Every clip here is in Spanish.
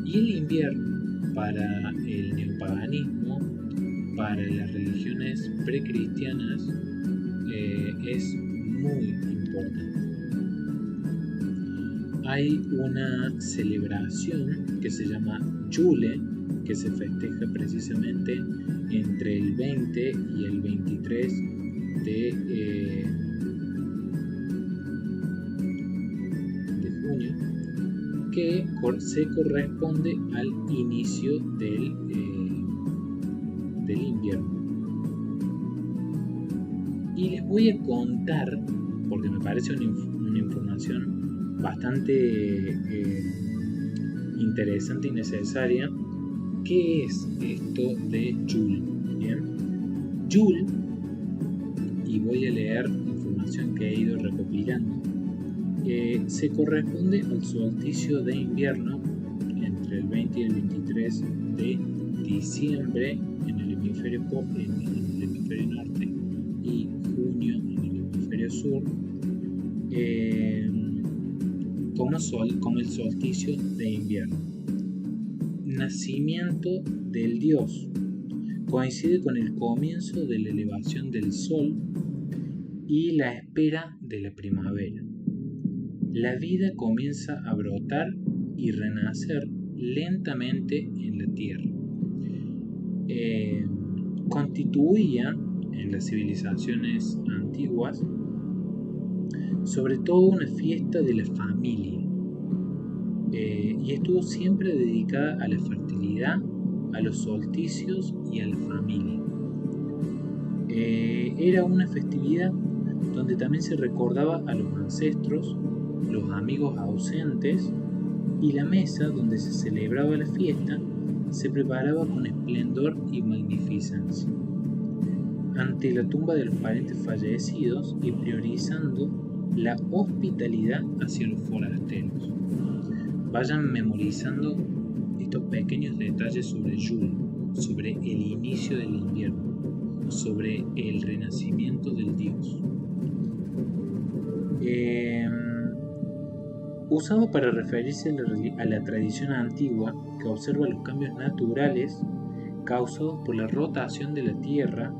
Y el invierno, para el neopaganismo, para las religiones precristianas, es muy importante. Hay una celebración que se llama Yule, que se festeja precisamente entre el 20 y el 23 de junio, que se corresponde al inicio del invierno. Y les voy a contar, porque me parece una información bastante interesante y necesaria, ¿qué es esto de Yule? Bien, Yule, y voy a leer información que he ido recopilando, se corresponde al solsticio de invierno entre el 20 y el 23 de diciembre en el hemisferio norte y junio en el hemisferio sur, como el solsticio de invierno. Nacimiento del dios. Coincide con el comienzo de la elevación del sol y la espera de la primavera. La vida comienza a brotar y renacer lentamente en la tierra. Constituía en las civilizaciones antiguas sobre todo una fiesta de la familia, y estuvo siempre dedicada a la fertilidad, a los solsticios y a la familia. Era una festividad donde también se recordaba a los ancestros, los amigos ausentes, y la mesa donde se celebraba la fiesta se preparaba con esplendor y magnificencia ante la tumba de los parientes fallecidos y priorizando la hospitalidad hacia los forasteros. Vayan memorizando estos pequeños detalles sobre Yule, sobre el inicio del invierno, sobre el renacimiento del dios. Usado para referirse a la tradición antigua que observa los cambios naturales causados por la rotación de la Tierra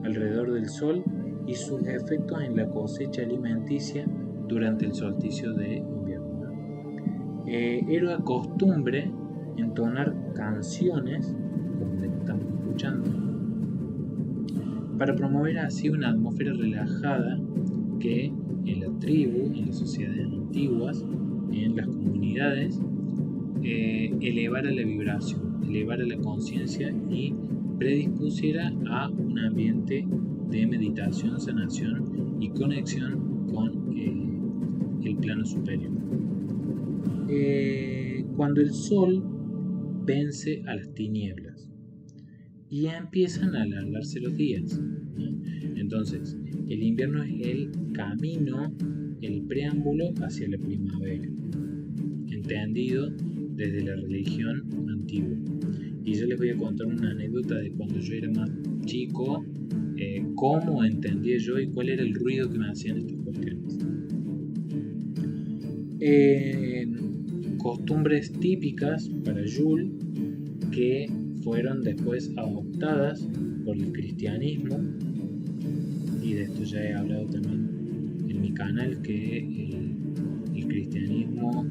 alrededor del Sol y sus efectos en la cosecha alimenticia durante el solsticio de invierno. Era costumbre entonar canciones, como la que estamos escuchando, para promover así una atmósfera relajada que en la tribu, en las sociedades antiguas, en las comunidades, elevara la vibración, elevara la conciencia y predispusiera a un ambiente de meditación, sanación y conexión con el plano superior. Cuando el sol vence a las tinieblas y ya empiezan a alargarse los días, ¿no? Entonces el invierno es el camino, el preámbulo hacia la primavera, entendido desde la religión antigua. Y yo les voy a contar una anécdota de cuando yo era más chico, cómo entendía yo y cuál era el ruido que me hacían estas cuestiones. Costumbres típicas para Yule que fueron después adoptadas por el cristianismo, y de esto ya he hablado también en mi canal, que el cristianismo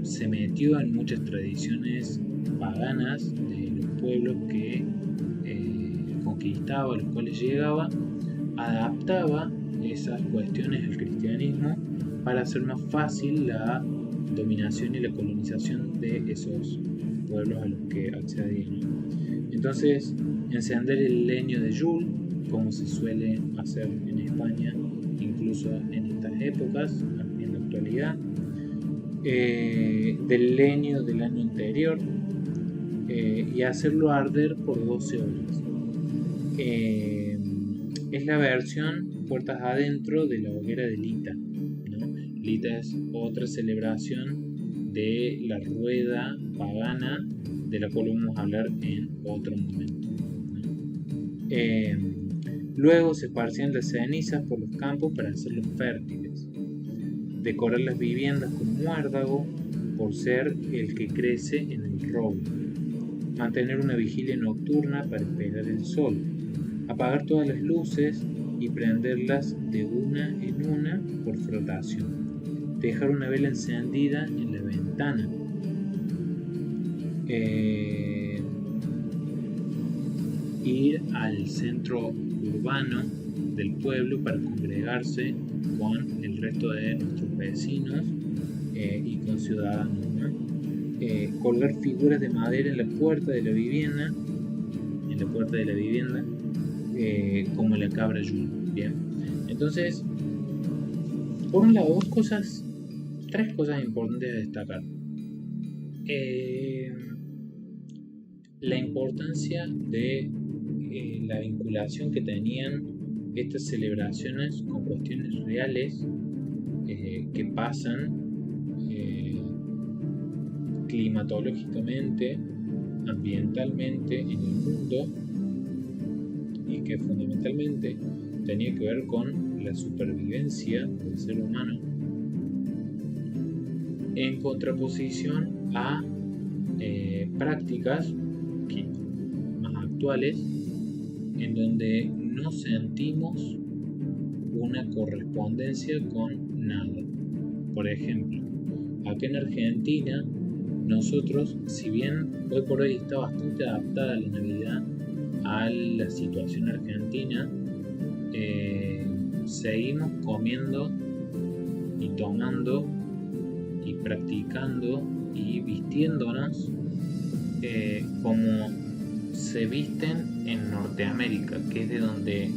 se metió en muchas tradiciones paganas de los pueblos que conquistaba, a los cuales llegaba, adaptaba esas cuestiones al cristianismo para hacer más fácil la dominación y la colonización de esos pueblos a los que accedían. Entonces, encender el leño de Yule, como se suele hacer en España, incluso en estas épocas, en la actualidad, del leño del año anterior, y hacerlo arder por 12 horas. Es la versión puertas adentro de la hoguera de Lita, ¿no? Lita es otra celebración de la rueda pagana, de la cual vamos a hablar en otro momento, ¿no? Luego se esparcían las cenizas por los campos para hacerlos fértiles, decorar las viviendas con muérdago, por ser el que crece en el roble. Mantener una vigilia nocturna para esperar el sol. Apagar todas las luces y prenderlas de una en una por frotación. Dejar una vela encendida en la ventana. Ir al centro urbano del pueblo para congregarse con el resto de nuestros vecinos y con ciudadanos, ¿no? Colgar figuras de madera en la puerta de la vivienda, como la cabra Yul. Bien, entonces, por un lado, tres cosas importantes a destacar. La importancia de la vinculación que tenían estas celebraciones con cuestiones reales que pasan climatológicamente, ambientalmente en el mundo, y que fundamentalmente tenía que ver con la supervivencia del ser humano, en contraposición a prácticas más actuales en donde no sentimos una correspondencia con nada. Por ejemplo, acá en Argentina, nosotros, si bien hoy por hoy está bastante adaptada la Navidad a la situación argentina, seguimos comiendo y tomando y practicando y vistiéndonos como se visten en Norteamérica, que es de donde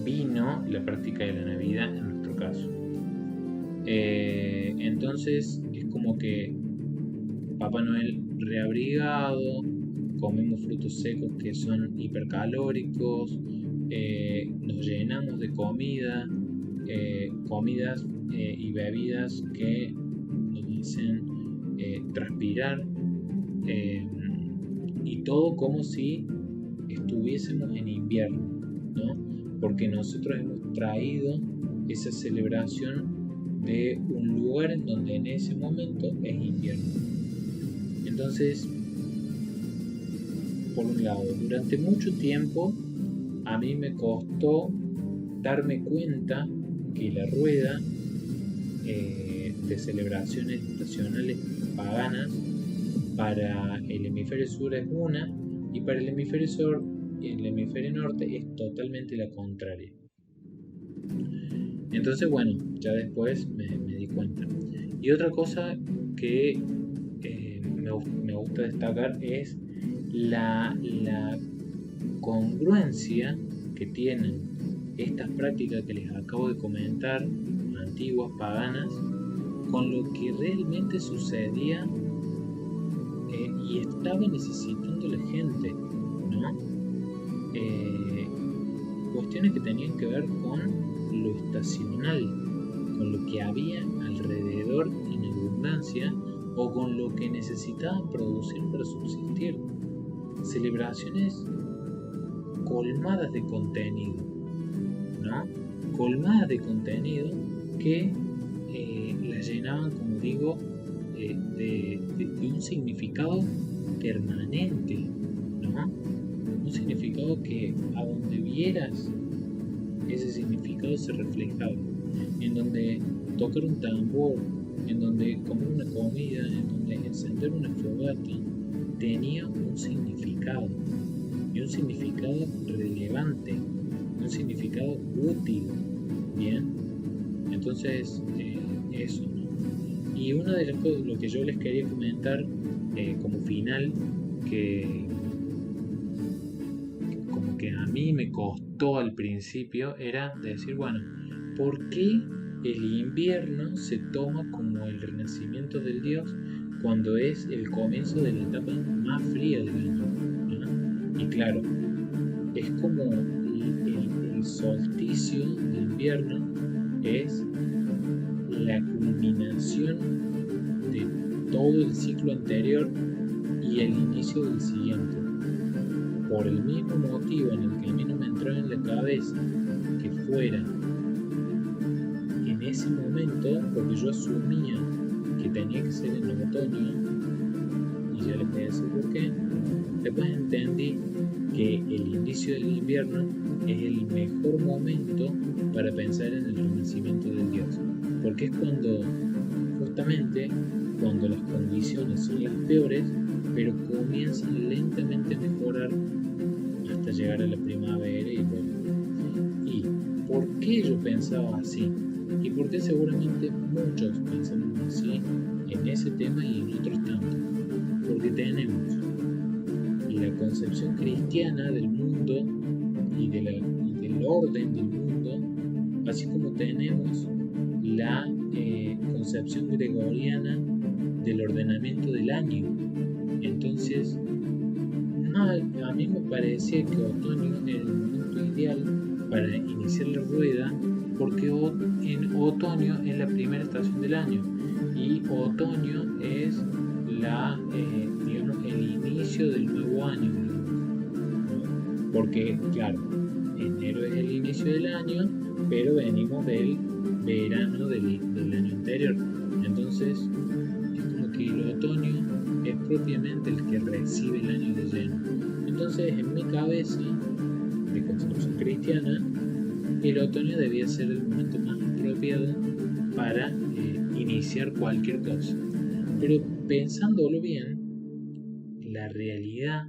vino la práctica de la Navidad en nuestro caso. Entonces es como que Papá Noel reabrigado, comemos frutos secos que son hipercalóricos, nos llenamos de comida, comidas y bebidas que nos hacen transpirar, y todo como si estuviésemos en invierno, ¿no? Porque nosotros hemos traído esa celebración de un lugar en donde en ese momento es invierno. Entonces, por un lado, durante mucho tiempo a mí me costó darme cuenta que la rueda de celebraciones estacionales paganas para el hemisferio sur es una, y para el hemisferio norte es totalmente la contraria. Entonces, bueno, ya después me di cuenta. Y otra cosa que me gusta destacar es la congruencia que tienen estas prácticas que les acabo de comentar, antiguas, paganas, con lo que realmente sucedía y estaba necesitando la gente, ¿no? Cuestiones que tenían que ver con lo estacional, con lo que había alrededor en abundancia o con lo que necesitaban producir para subsistir. Celebraciones colmadas de contenido, ¿no? Colmadas de contenido que las llenaban, como digo, de un significado permanente, ¿no? Un significado que a donde vieras ese significado se reflejaba, en donde tocar un tambor, en donde comer una comida, en donde encender una fogata tenía un significado, y un significado relevante, un significado útil. Bien, entonces eso, ¿no? Y una de las cosas, lo que yo les quería comentar como final, que como que a mí me costó al principio, era decir, bueno, ¿por qué el invierno se toma como el renacimiento del dios cuando es el comienzo de la etapa más fría del año, ¿no? Y claro, es como el solsticio de invierno es la culminación de todo el ciclo anterior y el inicio del siguiente. Por el mismo motivo en el que a mí no me entraba en la cabeza que fuera en ese momento, porque yo asumía que tenía que ser en otoño, y ya les voy a decir por qué. Después entendí que el inicio del invierno es el mejor momento para pensar en el renacimiento del dios, porque es justamente cuando las condiciones son las peores, pero comienzan lentamente a mejorar hasta llegar a la primavera y bueno. ¿Y por qué yo pensaba así? ¿Y por qué seguramente muchos pensamos así en ese tema y en otros tantos? Porque tenemos la concepción cristiana del mundo y del orden del mundo, así como tenemos la concepción gregoriana del ordenamiento del año. Entonces, a mí me parecía que otoño era el momento ideal para iniciar la rueda, porque en otoño es la primera estación del año y otoño es digamos, el inicio del nuevo año, ¿no? Porque claro, enero es el inicio del año, pero venimos del verano del año anterior. Entonces es como que el otoño es propiamente el que recibe el año de lleno. Entonces en mi cabeza de concepción cristiana, el otoño debía ser el momento más apropiado para iniciar cualquier cosa. Pero pensándolo bien, la realidad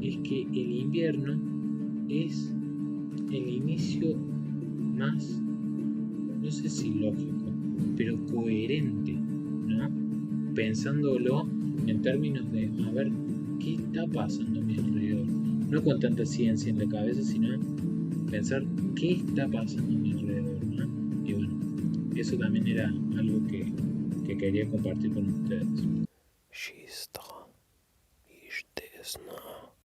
es que el invierno es el inicio más, no sé si lógico, pero coherente, ¿no? Pensándolo en términos de, a ver, ¿qué está pasando a mi alrededor? No con tanta ciencia en la cabeza, sino pensar qué está pasando a mi alrededor, ¿no? Y bueno, eso también era algo que quería compartir con ustedes. Чисто и чудесно.